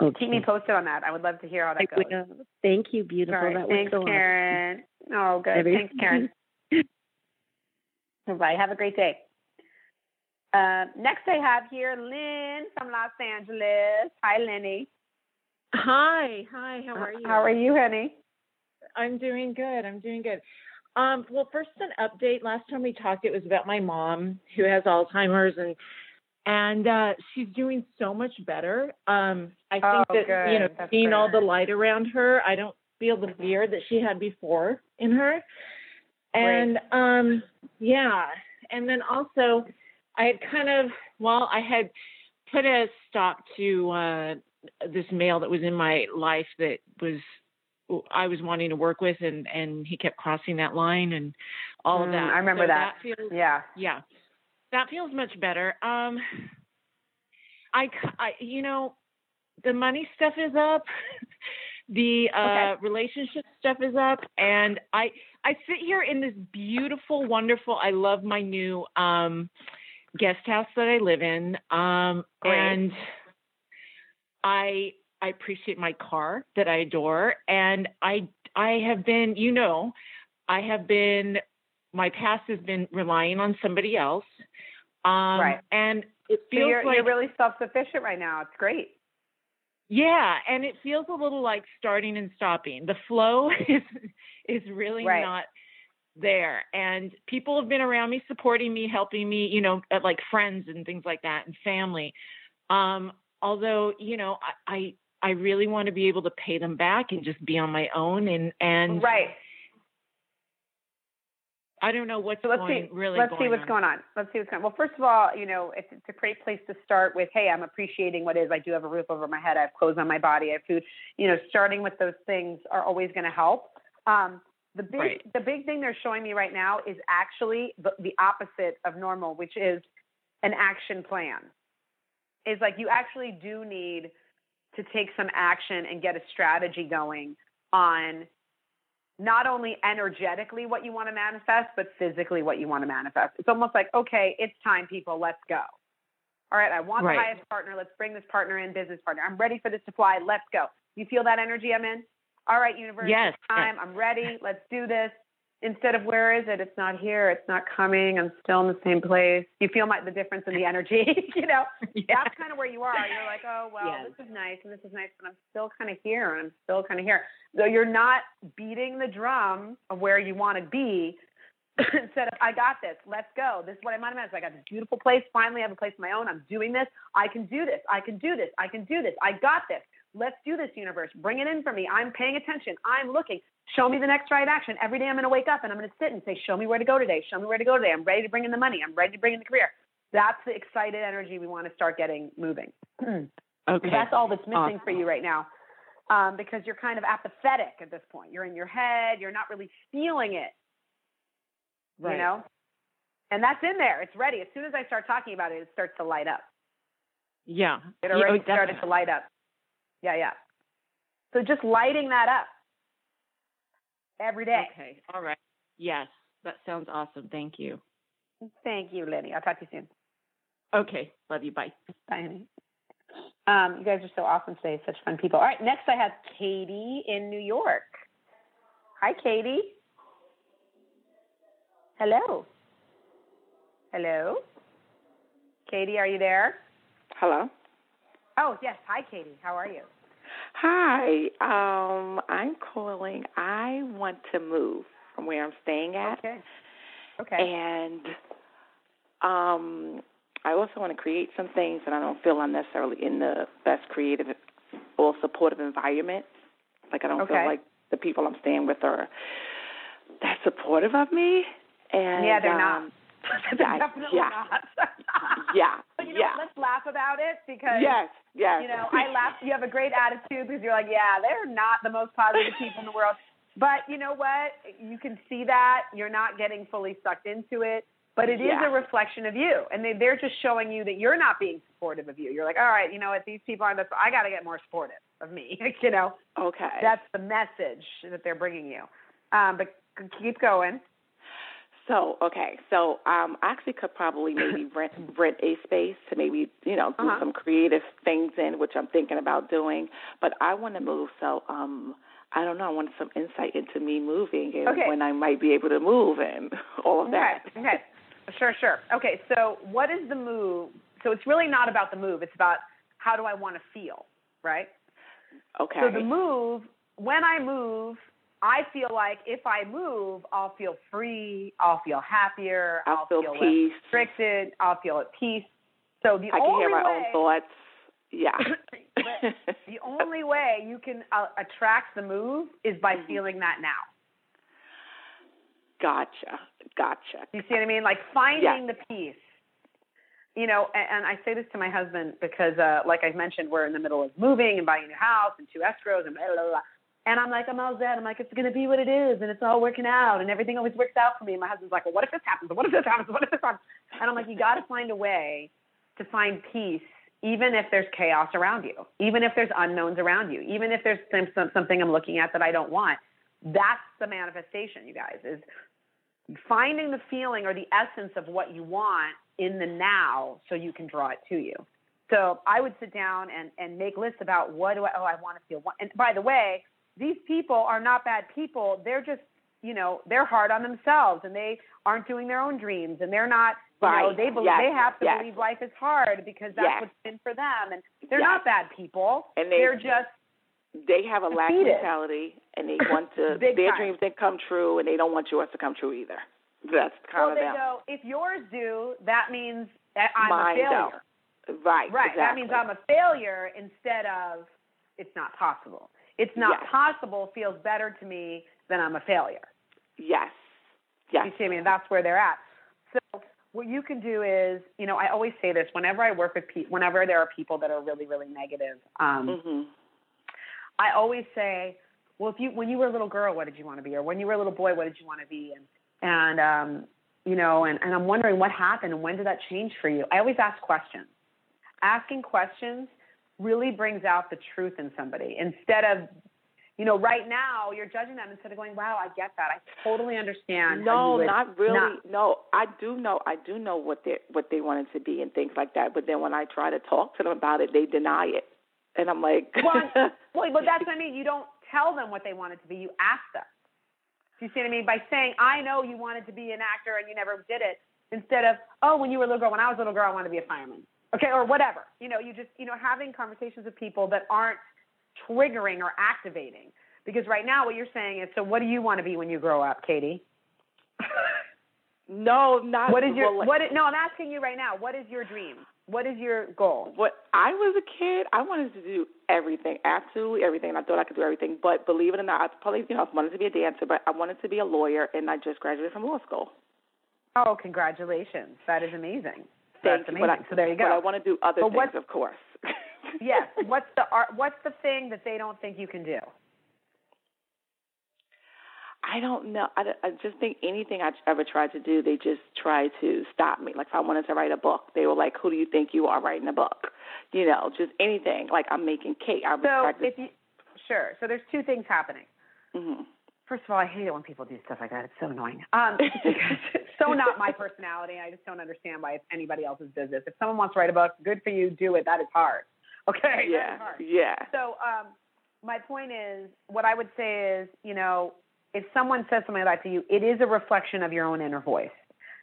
Okay. Keep me posted on that. I would love to hear how that goes. Thank you, beautiful. Right. That Thanks, was so Karen. awesome. Oh, good. Thanks, Karen. Bye. Have a great day. Next I have here Lynn from Los Angeles. Hi, Lenny. Hi. How are you? How are you, honey? I'm doing good. Well, first an update. Last time we talked, it was about my mom who has Alzheimer's, and she's doing so much better. I think that, That's seeing great. all the light around her, I don't feel the fear that she had before in her. And, and then also I had put a stop to this male that was in my life that I was wanting to work with, and he kept crossing that line and all of that. I remember that. Yeah. That feels much better. The money stuff is up. The relationship stuff is up. And I sit here in this beautiful, wonderful, I love my new guest house that I live in. And I appreciate my car that I adore. And I have been, my past has been relying on somebody else. And it feels you're really self-sufficient right now. It's great. Yeah. And it feels a little like starting and stopping. The flow is really not there. And people have been around me, supporting me, helping me, like friends and things like that, and family. Although, I really want to be able to pay them back and just be on my own. And I don't know what's Let's see what's going on. Well, first of all, it's a great place to start with, hey, I'm appreciating what is. I do have a roof over my head. I have clothes on my body. I have food. Starting with those things are always going to help. The big thing they're showing me right now is actually the opposite of normal, which is an action plan. It's like you actually do need to take some action and get a strategy going on not only energetically what you want to manifest, but physically what you want to manifest. It's almost like, okay, it's time, people, let's go. All right, I want the highest partner. Let's bring this partner in, business partner. I'm ready for this to fly. Let's go. You feel that energy I'm in? All right, universe. Yes. It's time. I'm ready. Let's do this. Instead of where is it? It's not here. It's not coming. I'm still in the same place. You feel the difference in the energy, That's kind of where you are. You're like, oh, well, this is nice and this is nice, but I'm still kind of here and I'm still kind of here. So you're not beating the drum of where you want to be. Instead of, I got this. Let's go. This is what I'm on. I got this beautiful place. Finally, I have a place of my own. I'm doing this. I can do this. I can do this. I can do this. I got this. Let's do this, universe. Bring it in for me. I'm paying attention. I'm looking. Show me the next right action. Every day I'm going to wake up and I'm going to sit and say, show me where to go today. Show me where to go today. I'm ready to bring in the money. I'm ready to bring in the career. That's the excited energy we want to start getting moving. Okay. That's all that's missing for you right now, because you're kind of apathetic at this point. You're in your head. You're not really feeling it, right. And that's in there. It's ready. As soon as I start talking about it, it starts to light up. Yeah. It already started to light up. Yeah. So just lighting that up every day. Okay. All right. Yes. That sounds awesome. Thank you. Thank you, Lenny. I'll talk to you soon. Okay. Love you. Bye. Bye, honey. You guys are so awesome today. Such fun people. All right. Next, I have Katie in New York. Hi, Katie. Hello. Katie, are you there? Hello. Oh, yes. Hi, Katie. How are you? Hi. I'm calling. I want to move from where I'm staying at. Okay. And I also want to create some things, and I don't feel I'm necessarily in the best creative or supportive environment. Like, I don't feel like the people I'm staying with are that supportive of me. And yeah, they're not. They're definitely not. But let's laugh about it because yes. I laugh. You have a great attitude because you're like, they're not the most positive people in the world. But you know what? You can see that you're not getting fully sucked into it, but it is a reflection of you, and they're just showing you that you're not being supportive of you. You're like, all right, you know what? These people aren't. I got to get more supportive of me. Okay. That's the message that they're bringing you. But keep going. So I actually could probably maybe rent a space to maybe, do some creative things in, which I'm thinking about doing. But I want to move, so I don't know. I want some insight into me moving and when I might be able to move and all of that. Okay. Sure. Okay, so what is the move? So it's really not about the move. It's about how do I want to feel, right? Okay. So the move, when I move, I feel like if I move, I'll feel free, I'll feel happier, I'll feel peace. Less restricted, I'll feel at peace. So I can hear my own thoughts. Yeah. The only way you can attract the move is by feeling that now. Gotcha. You see what I mean? Like finding the peace. And I say this to my husband because, like I mentioned, we're in the middle of moving and buying a new house and 2 escrows and blah, blah, blah. And I'm like, I'm all set. I'm like, it's going to be what it is, and it's all working out, and everything always works out for me. And my husband's like, well, what if this happens? What if this happens? What if this happens? And I'm like, you got to find a way to find peace, even if there's chaos around you, even if there's unknowns around you, even if there's something I'm looking at that I don't want. That's the manifestation, you guys, is finding the feeling or the essence of what you want in the now so you can draw it to you. So I would sit down and make lists about I want to feel. And by the way, these people are not bad people. They're just, they're hard on themselves and they aren't doing their own dreams and they're not, they have to believe life is hard because that's what's been for them. And they're not bad people. And they have a lack mentality and they want to, their dreams didn't come true and they don't want yours to come true either. That's kind of them. Go, if yours do, that means that I'm a failure. Don't. Right. Exactly. That means I'm a failure instead of it's not possible. It's not possible feels better to me than I'm a failure. Yes. You see, that's where they're at. So what you can do is, I always say this whenever I work with people, whenever there are people that are really, really negative. I always say, well, when you were a little girl, what did you want to be? Or when you were a little boy, what did you want to be? And I'm wondering what happened and when did that change for you? I always ask questions. Asking questions really brings out the truth in somebody instead of, Right now you're judging them instead of going, wow, I get that. I totally understand. No, not really. No, I do know what they wanted to be and things like that. But then when I try to talk to them about it, they deny it. And I'm like, well, but that's what I mean. You don't tell them what they wanted to be. You ask them. Do you see what I mean? By saying, I know you wanted to be an actor and you never did it, instead of, oh, when you were a little girl, when I was a little girl, I wanted to be a fireman. Okay, or whatever. You just, having conversations with people that aren't triggering or activating. Because right now what you're saying is, so what do you want to be when you grow up, Katie? No, not. What is your? No, I'm asking you right now. What is your dream? What is your goal? When I was a kid, I wanted to do everything, absolutely everything. I thought I could do everything. But believe it or not, I wanted to be a dancer, but I wanted to be a lawyer, and I just graduated from law school. Oh, congratulations! That is amazing. That's amazing. So there you go. But I want to do other things, of course. Yes. What's the thing that they don't think you can do? I don't know. I just think anything I ever tried to do, they just try to stop me. Like if I wanted to write a book, they were like, "Who do you think you are writing a book?" Just anything. Like I'm making cake. Sure. So there's two things happening. Mm-hmm. First of all, I hate it when people do stuff like that. It's so annoying. It's so not my personality. I just don't understand why it's anybody else's business. If someone wants to write a book, good for you. Do it. That is hard. Okay. Yeah. That is hard. Yeah. So my point is, what I would say is, if someone says something like that to you, it is a reflection of your own inner voice.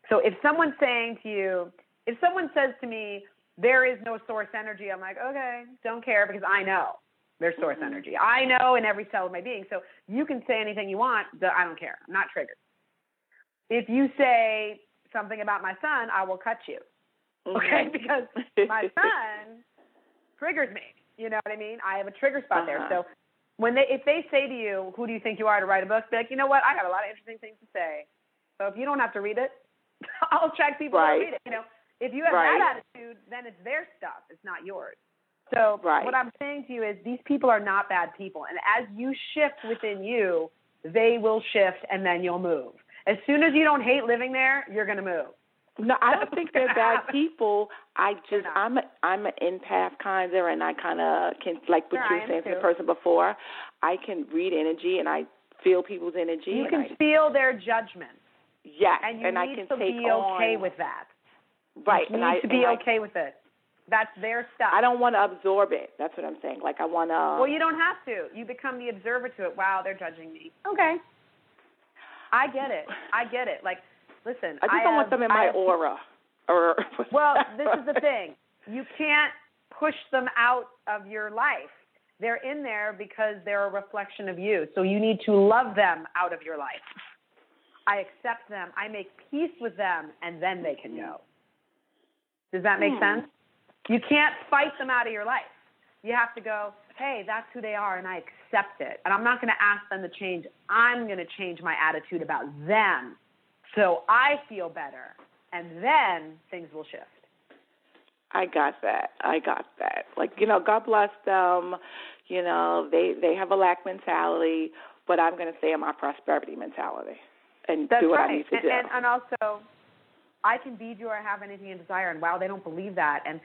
So if someone's saying to you, if someone says to me, there is no source energy, I'm like, okay, don't care, because I know there's source energy. I know in every cell of my being. So you can say anything you want. I don't care. I'm not triggered. If you say something about my son, I will cut you. Okay? Because my son triggers me. You know what I mean? I have a trigger spot there. So if they say to you, who do you think you are to write a book? Be like, you know what? I got a lot of interesting things to say. So if you don't have to read it, I'll attract people to read it. If you have that attitude, then it's their stuff. It's not yours. So what I'm saying to you is these people are not bad people. And as you shift within you, they will shift and then you'll move. As soon as you don't hate living there, you're going to move. No, I don't think they're bad people. I'm an empath kind of, and I kind of can, like what you were saying to the person before, I can read energy and I feel people's energy. You can feel their judgment. Yes, and you I need can to be okay with that. Right. You need to be okay with it. That's their stuff. I don't want to absorb it. That's what I'm saying. Like I want to. Well, you don't have to. You become the observer to it. Wow, they're judging me. Okay. I get it. Like, listen. I just don't want them in my aura. Well, this is the thing. You can't push them out of your life. They're in there because they're a reflection of you. So you need to love them out of your life. I accept them. I make peace with them, and then they can go. Does that make sense? You can't fight them out of your life. You have to go, hey, that's who they are, and I accept it. And I'm not going to ask them to change. I'm going to change my attitude about them so I feel better, and then things will shift. I got that. Like, God bless them. They have a lack mentality, but I'm going to stay in my prosperity mentality and do what I need to do. And also, I can be, do, or have anything in desire. And wow, they don't believe that. And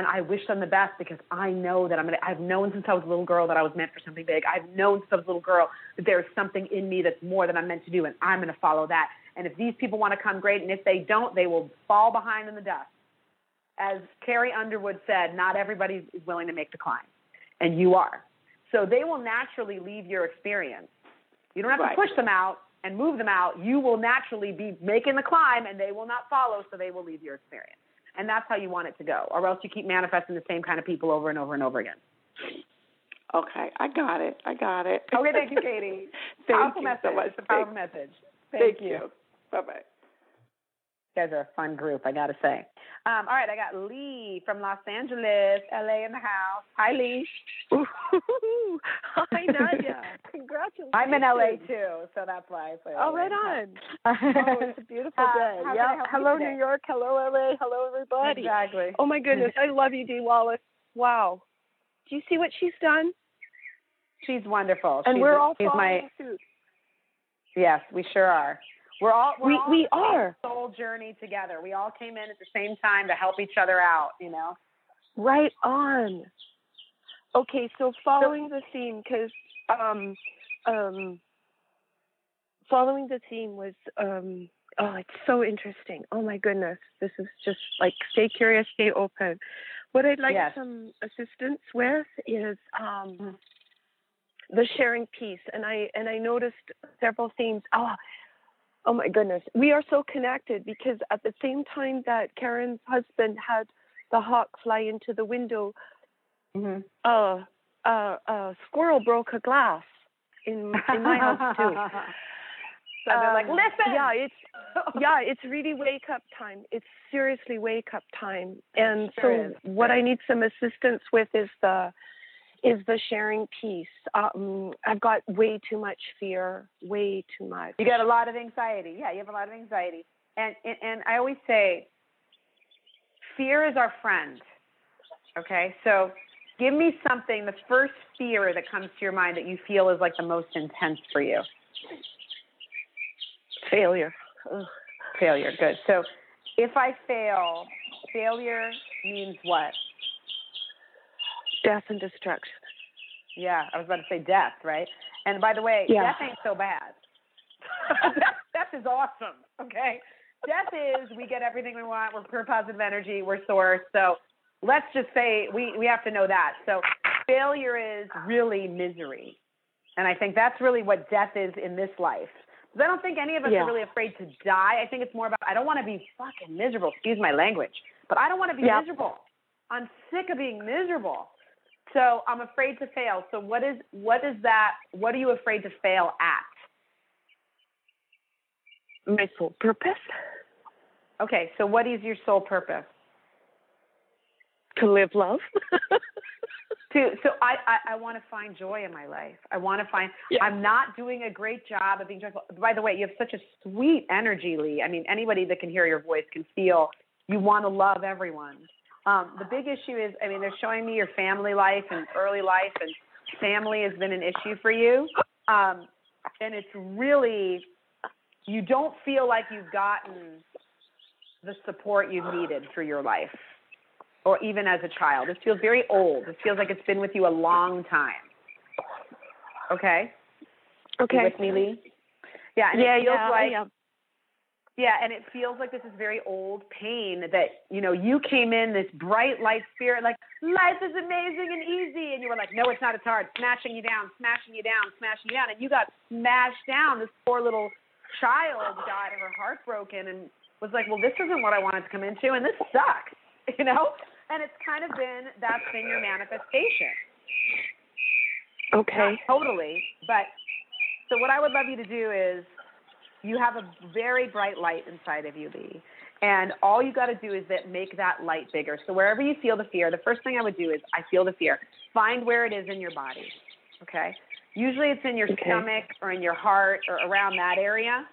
I wish them the best because I know that I've known since I was a little girl that I was meant for something big. I've known since I was a little girl that there's something in me that's more than I'm meant to do, and I'm going to follow that. And if these people want to come, great. And if they don't, they will fall behind in the dust. As Carrie Underwood said, not everybody is willing to make the climb, and you are. So they will naturally leave your experience. You don't have to push them out and move them out. You will naturally be making the climb, and they will not follow, so they will leave your experience. And that's how you want it to go, or else you keep manifesting the same kind of people over and over and over again. Okay, I got it. Okay, thank you, Katie. Powerful message. So much. It's a powerful message. Thank you. Bye-bye. You guys are a fun group, I got to say. All right, I got Lee from Los Angeles, LA in the house. Hi, Lee. Hi, Nadia. Congratulations. I'm in LA, too, so that's why I say LA. Oh, right on. It's a beautiful day. Hello, New York. Hello, LA. Hello, everybody. Exactly. Oh, my goodness. I love you, Dee Wallace. Wow. Do you see what she's done? She's wonderful. And we're all following suit. Yes, we sure are. We're all are soul journey together. We all came in at the same time to help each other out, Right on. Okay, so following the theme, because following the theme was, it's so interesting. Oh my goodness, this is just like stay curious, stay open. What I'd like some assistance with is the sharing piece, and I noticed several themes. Oh my goodness, we are so connected because at the same time that Karen's husband had the hawk fly into the window, a squirrel broke a glass in my house too. So they're like, listen. It's really wake up time. It's seriously wake up time. And so what I need some assistance with is the sharing piece. I've got way too much fear, way too much. You got a lot of anxiety. Yeah, you have a lot of anxiety. And I always say, fear is our friend. Okay, so give me something, the first fear that comes to your mind that you feel is like the most intense for you. Failure. Ugh. Failure, good. So if I fail, failure means what? Death and destruction. Yeah, I was about to say death, right? And by the way, death ain't so bad. Death is awesome, okay? Death is we get everything we want. We're pure positive energy. We're source. So let's just say we have to know that. So failure is really misery. And I think that's really what death is in this life. Because I don't think any of us are really afraid to die. I think it's more about, I don't want to be fucking miserable. Excuse my language. But I don't want to be miserable. I'm sick of being miserable. So I'm afraid to fail. So what is that? What are you afraid to fail at? My soul purpose. Okay, so what is your soul purpose? To live love. So I want to find joy in my life. I want to find, I'm not doing a great job of being joyful. By the way, you have such a sweet energy, Lee. I mean, anybody that can hear your voice can feel you want to love everyone. The big issue is, I mean, they're showing me your family life and early life, and family has been an issue for you. And it's really, you don't feel like you've gotten the support you've needed through your life, or even as a child. It feels very old. It feels like it's been with you a long time. Okay? Okay. You with me, Lee? Yeah, and it feels like, and it feels like this is very old pain that, you know, you came in this bright light spirit, like, life is amazing and easy. And you were like, no, it's not, it's hard. Smashing you down, smashing you down, smashing you down. And you got smashed down. This poor little child got her heart broken and was like, well, this isn't what I wanted to come into, and this sucks, you know? And it's kind of been, that's been your manifestation. Okay. Not totally. But so what I would love you to do is, you have a very bright light inside of you, Lee. And all you got to do is make that light bigger. So wherever you feel the fear, the first thing I would do is, I feel the fear. Find where it is in your body, okay? Usually it's in your stomach or in your heart or around that area.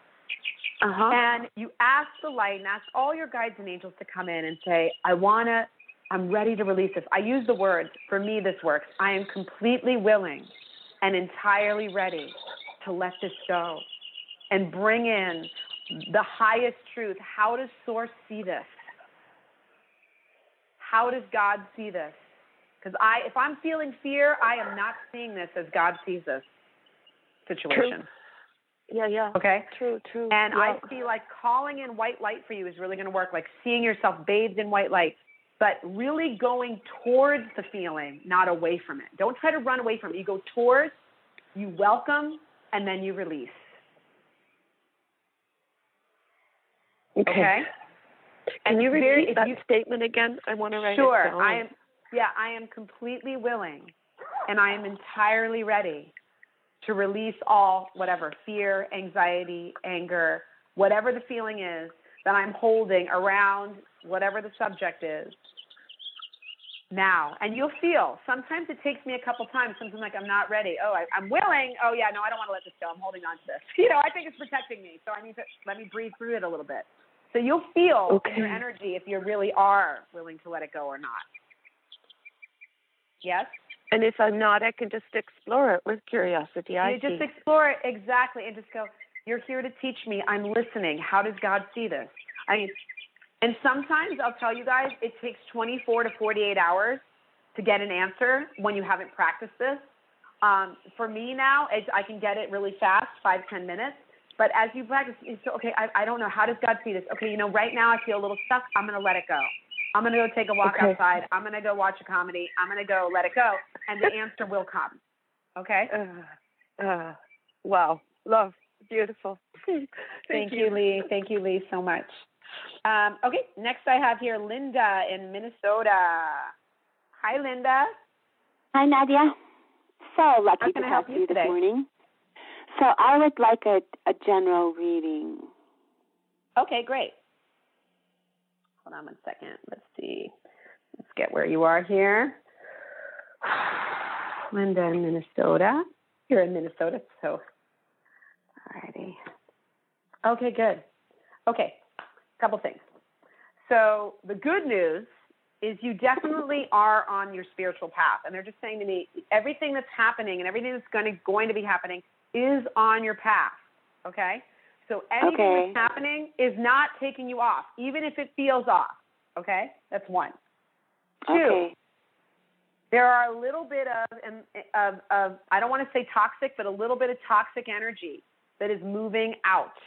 And you ask the light and ask all your guides and angels to come in and say, I'm ready to release this. I use the words, for me this works. I am completely willing and entirely ready to let this go and bring in the highest truth. How does Source see this? How does God see this? Because if I'm feeling fear, I am not seeing this as God sees this situation. True. Yeah. Okay? True. And I feel like calling in white light for you is really going to work, like seeing yourself bathed in white light, but really going towards the feeling, not away from it. Don't try to run away from it. You go towards, you welcome, and then you release. Okay. Can you repeat that statement again? I want to write it down. Sure. I am completely willing and I am entirely ready to release all, whatever, fear, anxiety, anger, whatever the feeling is that I'm holding around whatever the subject is now. And you'll feel, sometimes it takes me a couple times, sometimes like I'm not ready. Oh, I'm willing. Oh yeah, no, I don't want to let this go. I'm holding on to this. You know, I think it's protecting me. So I need to, let me breathe through it a little bit. So you'll feel in your energy if you really are willing to let it go or not. Yes? And if I'm not, I can just explore it with curiosity. You just explore it, exactly, and just go, you're here to teach me. I'm listening. How does God see this? I mean, and sometimes I'll tell you guys, it takes 24 to 48 hours to get an answer when you haven't practiced this. For me now, I can get it really fast, 5-10 minutes. But as you practice, you say, okay, I don't know. How does God see this? Okay, right now I feel a little stuck. I'm going to let it go. I'm going to go take a walk outside. I'm going to go watch a comedy. I'm going to go let it go. And the answer will come. Okay? Wow. Love. Beautiful. Thank you, Lee. Thank you, Lee, so much. Okay, next I have here Linda in Minnesota. Hi, Linda. Hi, Nadia. So lucky to talk to you this morning. So I would like a general reading. Okay, great. Hold on one second. Let's see. Let's get where you are here. Linda in Minnesota. You're in Minnesota, so alrighty. Okay, good. Okay, couple things. So the good news is you definitely are on your spiritual path. And they're just saying to me, everything that's happening and everything that's going to be happening is on your path, okay? So anything that's happening is not taking you off, even if it feels off, okay? That's one. Two, there are a little bit of I don't want to say toxic, but a little bit of toxic energy that is moving out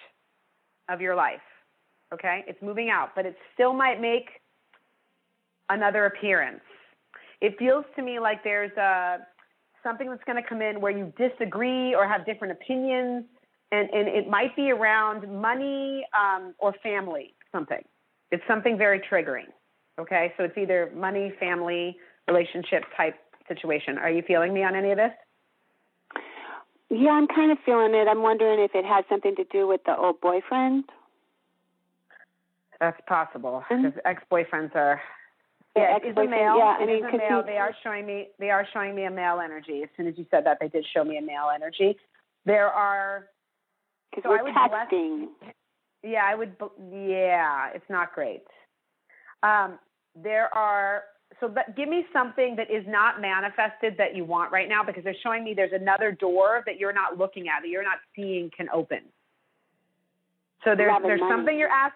of your life, okay? It's moving out, but it still might make another appearance. It feels to me like there's something that's going to come in where you disagree or have different opinions, and it might be around money or family, something. It's something very triggering, okay? So it's either money, family, relationship type situation. Are you feeling me on any of this? Yeah, I'm kind of feeling it. I'm wondering if it has something to do with the old boyfriend. That's possible, because ex-boyfriends are... Yeah, it's a male. Yeah, it's a male. They are showing me a male energy. As soon as you said that, they did show me a male energy. There are. Because we're testing. Yeah, I would. Yeah, it's not great. There are. So, give me something that is not manifested that you want right now, because they're showing me there's another door that you're not looking at, that you're not seeing can open. So there's something you're asked.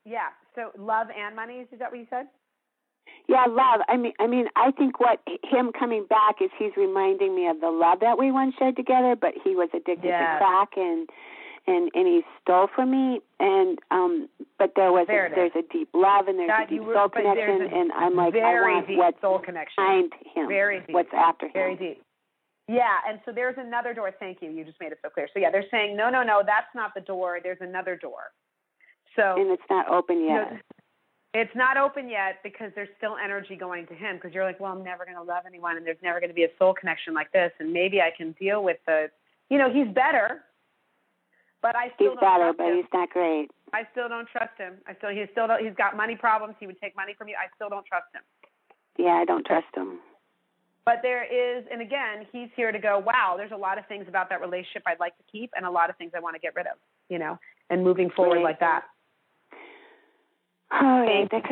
Yeah. So love and money. Is that what you said? Yeah, love. I mean, I think what him coming back is he's reminding me of the love that we once shared together. But he was addicted to crack, and he stole from me. And but there's a deep love, and there's a deep soul connection. And I'm like, I want what's soul connection behind him. Very deep. What's after him? Very deep. Yeah, and so there's another door. Thank you. You just made it so clear. So yeah, they're saying no, that's not the door. There's another door. So and it's not open yet. It's not open yet because there's still energy going to him, because you're like, well, I'm never going to love anyone, and there's never going to be a soul connection like this, and maybe I can deal with he's better, but I still don't trust him. But he's not great. I still don't trust him. He's got money problems. He would take money from you. I still don't trust him. Yeah, I don't trust him. But there is, and again, he's here to go, wow, there's a lot of things about that relationship I'd like to keep, and a lot of things I want to get rid of, and moving forward like that. Oh, yeah, that's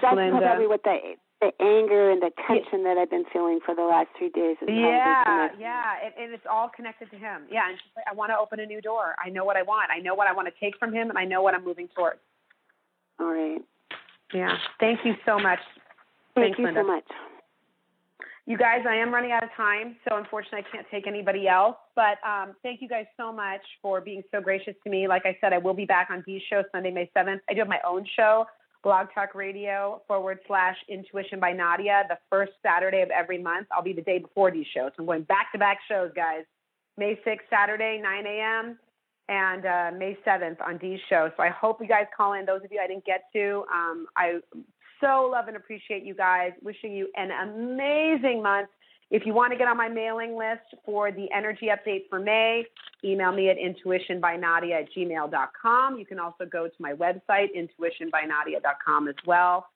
probably what the anger and the tension that I've been feeling for the last 3 days. Yeah, and it's all connected to him. Yeah, and she's like, I want to open a new door. I know what I want. I know what I want to take from him, and I know what I'm moving towards. All right. Yeah. Thank you so much. Thank you so much. You guys, I am running out of time, so unfortunately I can't take anybody else. But thank you guys so much for being so gracious to me. Like I said, I will be back on Dee's show Sunday, May 7th. I do have my own show, Blog Talk Radio /Intuition by Nadia, the first Saturday of every month. I'll be the day before these shows. So I'm going back-to-back shows, guys. May 6th, Saturday, 9 a.m., and May 7th on Dee's show. So I hope you guys call in. Those of you I didn't get to, I so love and appreciate you guys. Wishing you an amazing month. If you want to get on my mailing list for the energy update for May, email me at intuitionbynadia@gmail.com. You can also go to my website, intuitionbynadia.com as well.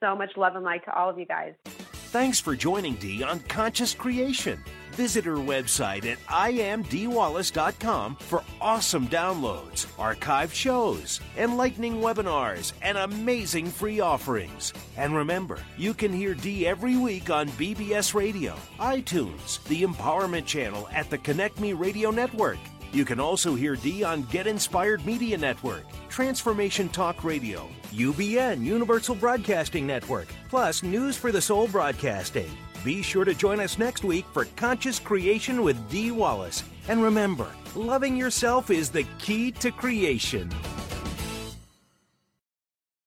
So much love and light to all of you guys. Thanks for joining Dee on Conscious Creation. Visit her website at imdwallace.com for awesome downloads, archived shows, enlightening webinars, and amazing free offerings. And remember, you can hear Dee every week on BBS Radio, iTunes, the Empowerment Channel at the Connect Me Radio Network. You can also hear Dee on Get Inspired Media Network, Transformation Talk Radio, UBN Universal Broadcasting Network, plus News for the Soul Broadcasting, Be sure to join us next week for Conscious Creation with Dee Wallace. And remember, loving yourself is the key to creation.